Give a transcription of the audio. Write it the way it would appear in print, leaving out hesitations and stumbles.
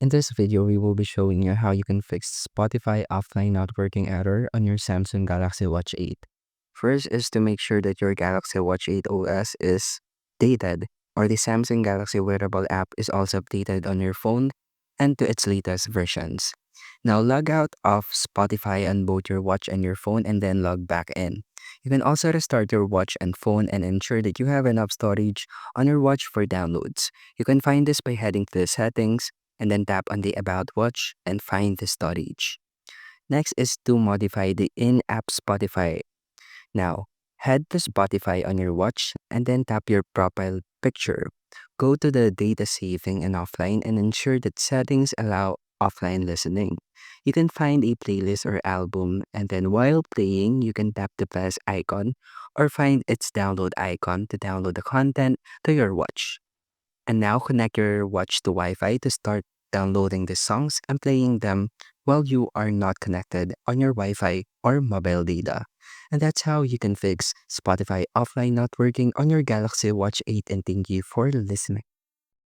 In this video, we will be showing you how you can fix Spotify offline not working error on your Samsung Galaxy Watch 8. First is to make sure that your Galaxy Watch 8 OS is dated, or the Samsung Galaxy wearable app is also updated on your phone and to its latest versions. Now log out of Spotify on both your watch and your phone and then log back in. You can also restart your watch and phone and ensure that you have enough storage on your watch for downloads. You can find this by heading to the settings and then tap on the About Watch and find the storage. Next is to modify the in-app Spotify. Now, head to Spotify on your watch and then tap your profile picture. Go to the data saving and offline and ensure that settings allow offline listening. You can find a playlist or album, and then while playing, you can tap the plus icon or find its download icon to download the content to your watch. And now connect your watch to Wi-Fi to start downloading the songs and playing them while you are not connected on your Wi-Fi or mobile data. And that's how you can fix Spotify offline not working on your Galaxy Watch 8, and thank you for listening.